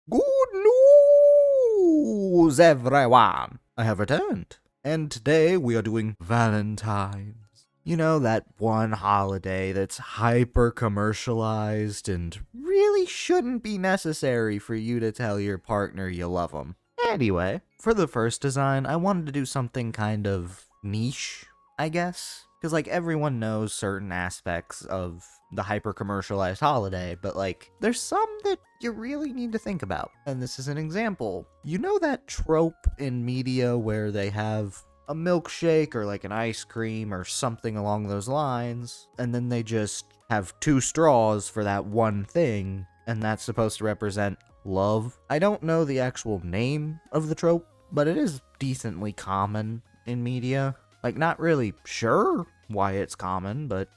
Good news, everyone! I have returned, and today we are doing Valentine's. You know, that one holiday that's hyper-commercialized and really shouldn't be necessary for you to tell your partner you love them. Anyway, for the first design, I wanted to do something kind of niche, I guess. Because, like, everyone knows certain aspects of the hyper-commercialized holiday, but, like, there's some that you really need to think about. And this is an example. You know that trope in media where they have a milkshake or, like, an ice cream or something along those lines, and then they just have two straws for that one thing, and that's supposed to represent love? I don't know the actual name of the trope, but it is decently common in media. Like, not really sure why it's common, but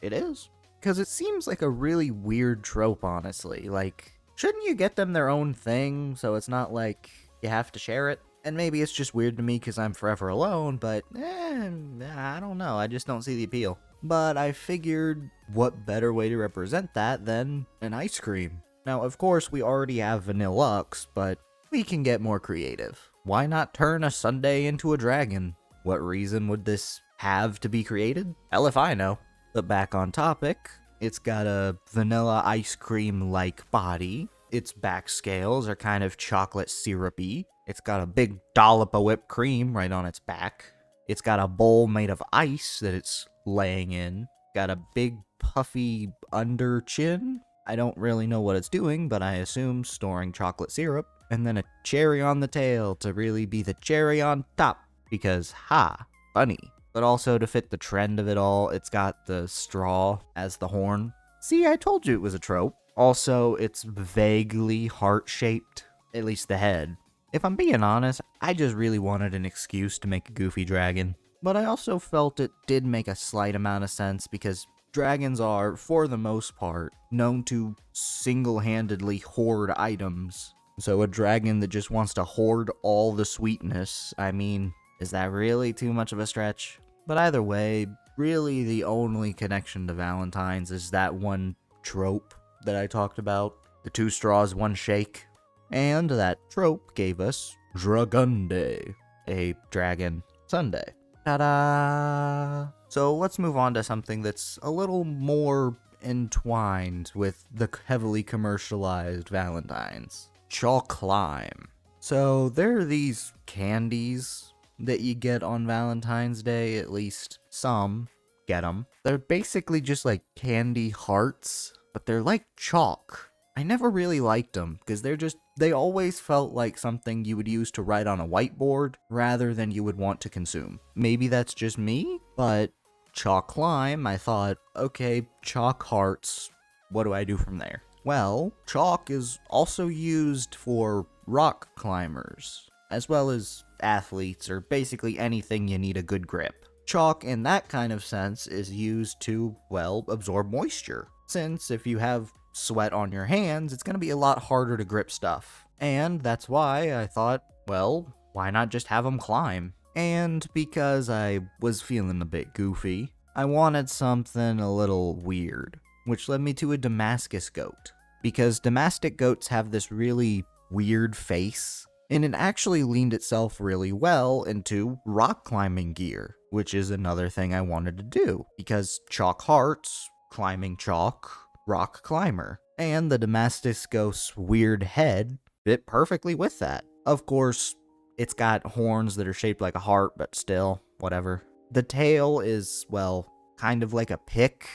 it is. Because it seems like a really weird trope, honestly. Like, shouldn't you get them their own thing, so it's not like you have to share it? And maybe it's just weird to me because I'm forever alone, but I don't know, I just don't see the appeal. But I figured, what better way to represent that than an ice cream? Now, of course, we already have Vanillux, but we can get more creative. Why not turn a sundae into a dragon? What reason would this have to be created? Hell if I know. But back on topic, it's got a vanilla ice cream-like body. Its back scales are kind of chocolate syrupy. It's got a big dollop of whipped cream right on its back. It's got a bowl made of ice that it's laying in. Got a big puffy under chin. I don't really know what it's doing, but I assume storing chocolate syrup. And then a cherry on the tail to really be the cherry on top. Because, funny. But also to fit the trend of it all, it's got the straw as the horn. See, I told you it was a trope. Also, it's vaguely heart-shaped, at least the head. If I'm being honest, I just really wanted an excuse to make a goofy dragon. But I also felt it did make a slight amount of sense because dragons are, for the most part, known to single-handedly hoard items. So a dragon that just wants to hoard all the sweetness, I mean, is that really too much of a stretch? But either way, really the only connection to Valentine's is that one trope that I talked about. The two straws, one shake. And that trope gave us Dragunde, a dragon sundae. Ta-da! So let's move on to something that's a little more entwined with the heavily commercialized Valentine's. Chalk lime. So there are these candies that you get on Valentine's Day, at least some get them. They're basically just like candy hearts, but they're like chalk. I never really liked them because they always felt like something you would use to write on a whiteboard rather than you would want to consume. Maybe that's just me, but chalk lime, I thought, okay, chalk hearts, what do I do from there? Well, chalk is also used for rock climbers, as well as athletes, or basically anything you need a good grip. Chalk, in that kind of sense, is used to, well, absorb moisture, since if you have sweat on your hands, it's going to be a lot harder to grip stuff. And that's why I thought, well, why not just have them climb? And because I was feeling a bit goofy, I wanted something a little weird, which led me to a Damascus goat. Because Damascus goats have this really weird face, and it actually leaned itself really well into rock climbing gear, which is another thing I wanted to do, because chalk hearts, climbing chalk, rock climber, and the Damascus goat's weird head fit perfectly with that. Of course, it's got horns that are shaped like a heart, but still, whatever. The tail is, well, kind of like a pick.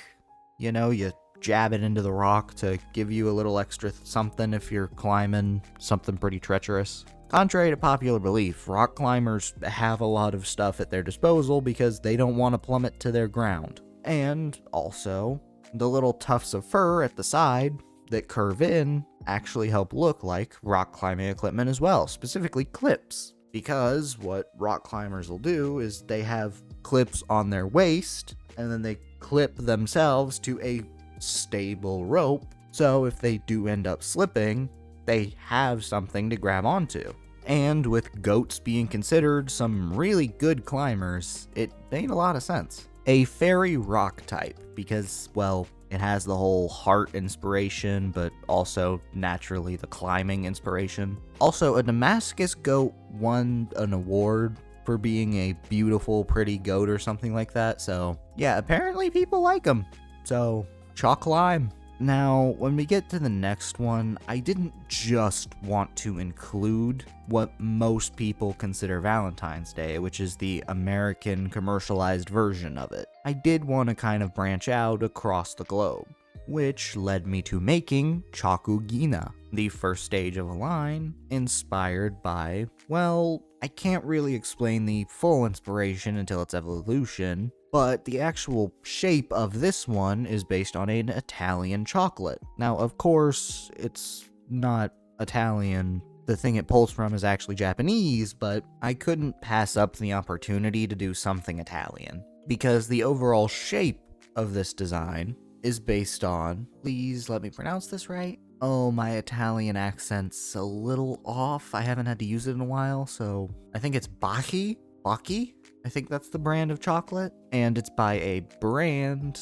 You know, you jab it into the rock to give you a little extra something if you're climbing something pretty treacherous. Contrary to popular belief, rock climbers have a lot of stuff at their disposal because they don't want to plummet to their ground. And also, the little tufts of fur at the side that curve in actually help look like rock climbing equipment as well, specifically clips. Because what rock climbers will do is they have clips on their waist, and then they clip themselves to a stable rope, so if they do end up slipping, they have something to grab onto. And with goats being considered some really good climbers, it made a lot of sense. A fairy rock type, because, well, It has the whole heart inspiration, but also naturally the climbing inspiration. Also, a Damascus goat won an award for being a beautiful, pretty goat or something like that. So yeah, apparently people like them. So chalk lime. Now, when we get to the next one, I didn't just want to include what most people consider Valentine's Day, which is the American commercialized version of it. I did want to kind of branch out across the globe, which led me to making Chakugina, the first stage of a line inspired by, well, I can't really explain the full inspiration until its evolution, but the actual shape of this one is based on an Italian chocolate. Now, of course, it's not Italian. The thing it pulls from is actually Japanese, but I couldn't pass up the opportunity to do something Italian, because the overall shape of this design is based on, please let me pronounce this right. Oh, my Italian accent's a little off. I haven't had to use it in a while, so I think it's Bacchi? I think that's the brand of chocolate. And it's by a brand,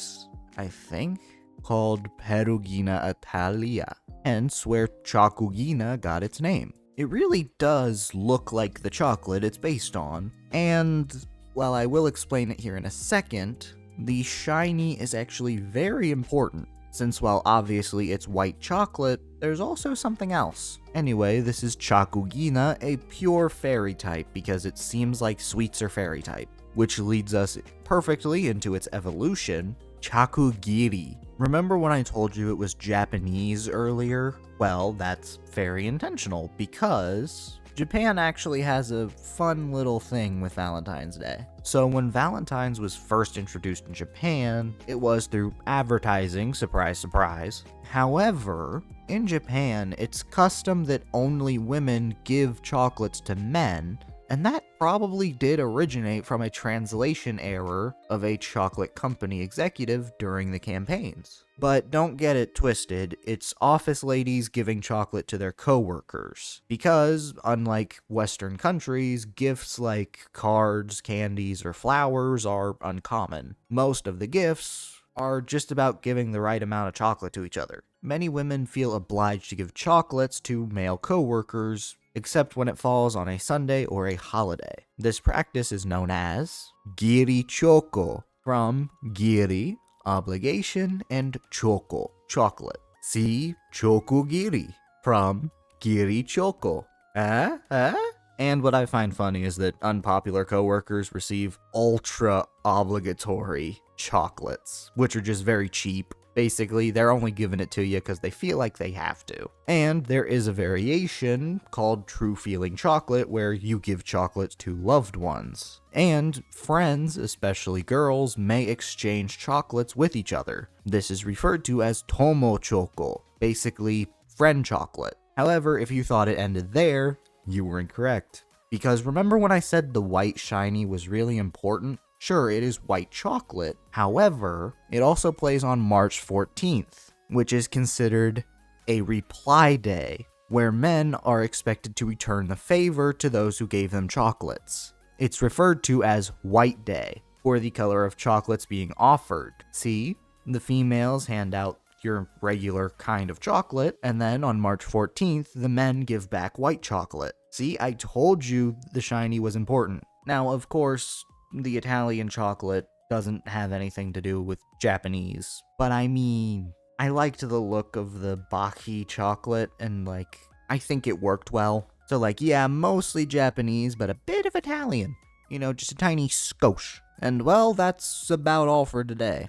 I think, called Perugina Italia, hence where Chakugina got its name. It really does look like the chocolate it's based on, and while I will explain it here in a second, the shiny is actually very important, since while obviously it's white chocolate, there's also something else. Anyway, this is Chakugina, a pure fairy type, because it seems like sweets are fairy type, which leads us perfectly into its evolution, Chakugiri. Remember when I told you it was Japanese earlier? Well, that's very intentional, because Japan actually has a fun little thing with Valentine's Day. So when Valentine's was first introduced in Japan, it was through advertising, surprise, surprise. However, in Japan, it's custom that only women give chocolates to men, and that probably did originate from a translation error of a chocolate company executive during the campaigns. But don't get it twisted, it's office ladies giving chocolate to their coworkers. Because, unlike Western countries, gifts like cards, candies, or flowers are uncommon. Most of the gifts are just about giving the right amount of chocolate to each other. Many women feel obliged to give chocolates to male coworkers, except when it falls on a Sunday or a holiday. This practice is known as Giri Choco, from Giri, obligation, and Choco, chocolate. See Chokugiri, from Giri Choco. And what I find funny is that unpopular coworkers receive ultra obligatory chocolates, which are just very cheap. Basically, they're only giving it to you because they feel like they have to. And there is a variation called True Feeling Chocolate where you give chocolates to loved ones. And friends, especially girls, may exchange chocolates with each other. This is referred to as Tomo Choco, basically friend chocolate. However, if you thought it ended there, you were incorrect. Because remember when I said the white shiny was really important? Sure, it is white chocolate. However, it also plays on March 14th, which is considered a reply day, where men are expected to return the favor to those who gave them chocolates. It's referred to as White Day, for the color of chocolates being offered. See, the females hand out your regular kind of chocolate, and then on March 14th, the men give back white chocolate. See, I told you the shiny was important. Now, of course, the Italian chocolate doesn't have anything to do with Japanese, but I mean, I liked the look of the Bacchi chocolate, and I think it worked well. So yeah, mostly Japanese, but a bit of Italian. You know, just a tiny skosh. And well, that's about all for today.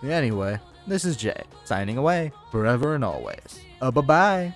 Anyway, this is Jay, signing away, forever and always. Bye-bye.